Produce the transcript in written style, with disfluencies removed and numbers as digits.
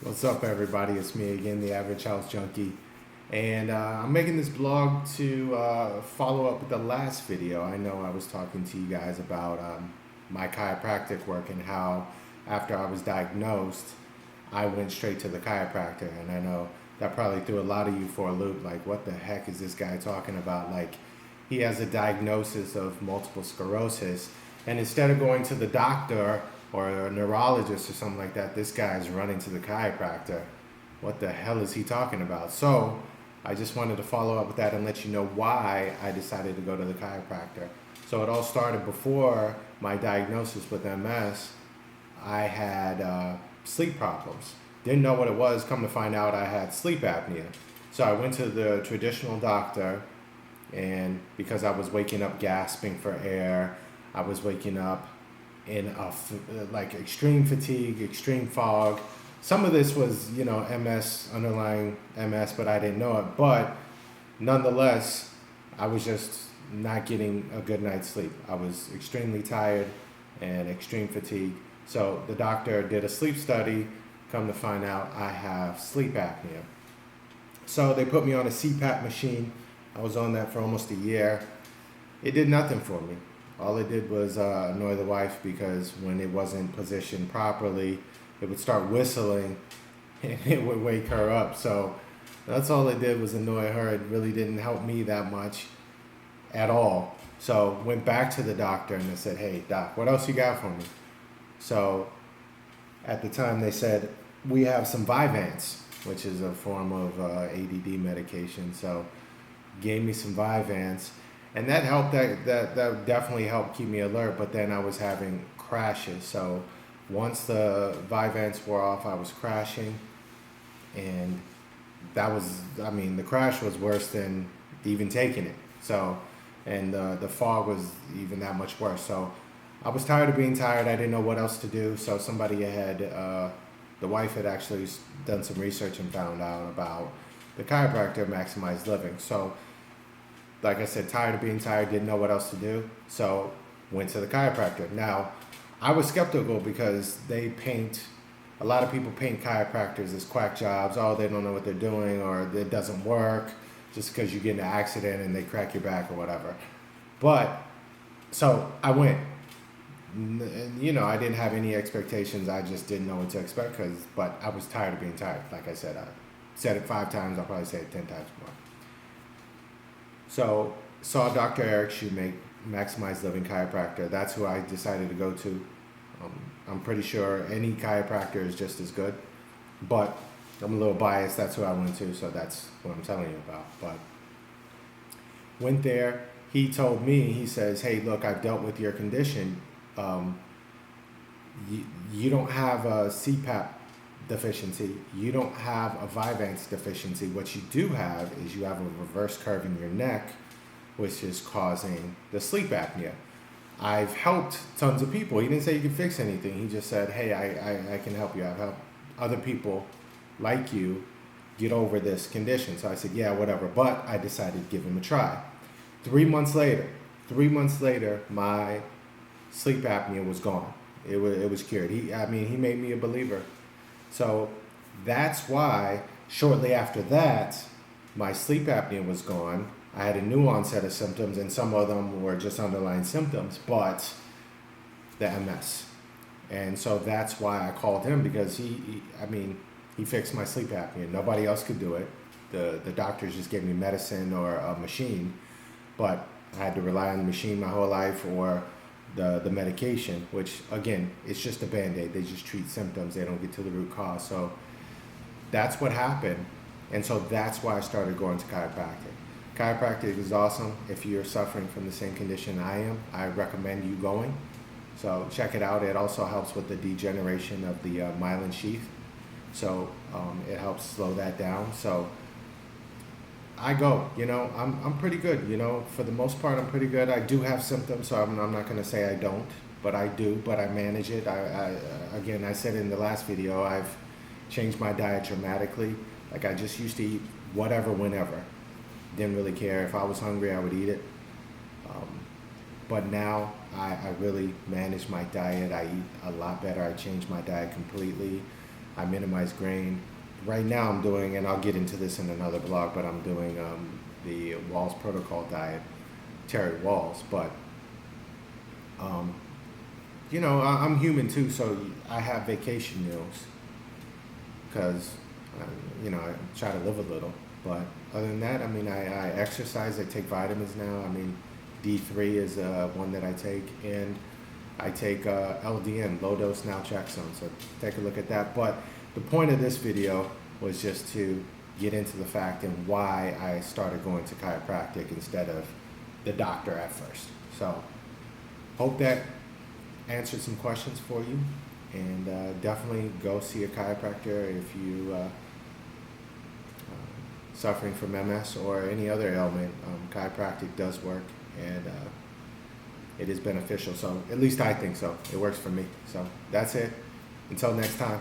What's up, everybody? It's me again, the Average House Junkie. And I'm making this blog to follow up with the last video. I know I was talking to you guys about my chiropractic work and how, after I was diagnosed, I went straight to the chiropractor. And I know that probably threw a lot of you for a loop. Like, what the heck is this guy talking about? Like, he has a diagnosis of multiple sclerosis. And instead of going to the doctor or a neurologist or something like that, this guy's running to the chiropractor. What the hell is he talking about? So I just wanted to follow up with that and let you know why I decided to go to the chiropractor. So it all started before my diagnosis with MS. I had sleep problems. Didn't know what it was. Come to find out, I had sleep apnea. So I went to the traditional doctor, and because I was waking up gasping for air, I was waking up in like extreme fatigue, extreme fog. Some of this was, MS, underlying MS, but I didn't know it. But nonetheless, I was just not getting a good night's sleep. I was extremely tired and extreme fatigue. So the doctor did a sleep study. Come to find out, I have sleep apnea. So they put me on a CPAP machine. I was on that for almost a year. It did nothing for me. All it did was annoy the wife, because when it wasn't positioned properly, it would start whistling and it would wake her up. So that's all it did, was annoy her. It really didn't help me that much at all. So went back to the doctor and they said, "Hey doc, what else you got for me?" So at the time they said, "We have some Vyvanse," which is a form of ADD medication. So gave me some Vyvanse. And that helped. That definitely helped keep me alert. But then I was having crashes. So once the Vyvanse wore off, I was crashing, and the crash was worse than even taking it. So, and the fog was even that much worse. So I was tired of being tired. I didn't know what else to do. So somebody had, the wife had actually done some research and found out about the chiropractor Maximized Living. So, like I said, tired of being tired, didn't know what else to do, so went to the chiropractor. Now, I was skeptical because a lot of people paint chiropractors as quack jobs. Oh, they don't know what they're doing, or it doesn't work just because you get in an accident and they crack your back or whatever. But, so I went. I didn't have any expectations. I just didn't know what to expect, but I was tired of being tired. Like I said, I said it 5 times, I'll probably say it 10 times more. So saw Dr. Eric Shoemake, Maximized Living Chiropractor. That's who I decided to go to. I'm pretty sure any chiropractor is just as good, but I'm a little biased. That's who I went to, so that's what I'm telling you about. But went there. He told me, he says, "Hey, look, I've dealt with your condition. You don't have a CPAP deficiency. You don't have a Vyvanse deficiency. What you do have is you have a reverse curve in your neck, which is causing the sleep apnea." I've helped tons of people. He didn't say you could fix anything. He just said, "Hey, I can help you. I've helped other people like you get over this condition." So I said, "Yeah, whatever." But I decided to give him a try. 3 months later, my sleep apnea was gone. It was cured. He made me a believer. So that's why shortly after that, my sleep apnea was gone. I had a new onset of symptoms, and some of them were just underlying symptoms, but the MS. And so that's why I called him, because he fixed my sleep apnea. Nobody else could do it. The doctors just gave me medicine or a machine, but I had to rely on the machine my whole life, or the medication, which again, it's just a band-aid. They just treat symptoms. They don't get to the root cause. So that's what happened. And so that's why I started going to chiropractic. Chiropractic is awesome. If you're suffering from the same condition I am, I recommend you going. So check it out. It also helps with the degeneration of the myelin sheath. So it helps slow that down. So I go, I'm pretty good, for the most part. I'm pretty good. I do have symptoms, so I'm not going to say I don't, but I do, but I manage it. Again, I said in the last video, I've changed my diet dramatically. Like, I just used to eat whatever, whenever. Didn't really care. If I was hungry, I would eat it. But now I really manage my diet. I eat a lot better. I changed my diet completely. I minimize grain. Right now I'm doing, and I'll get into this in another blog, but I'm doing the Walls Protocol diet, Terry Walls. But you know, I'm human too, so I have vacation meals because you know, I try to live a little. But other than that, I mean, I exercise. I take vitamins now. I mean, D3 is one that I take, and I take LDN, low dose naltrexone. So take a look at that. But the point of this video was just to get into the fact and why I started going to chiropractic instead of the doctor at first. So hope that answered some questions for you, and definitely go see a chiropractor if you suffering from MS or any other ailment. Chiropractic does work, and it is beneficial. So at least I think so. It works for me. So that's it. Until next time.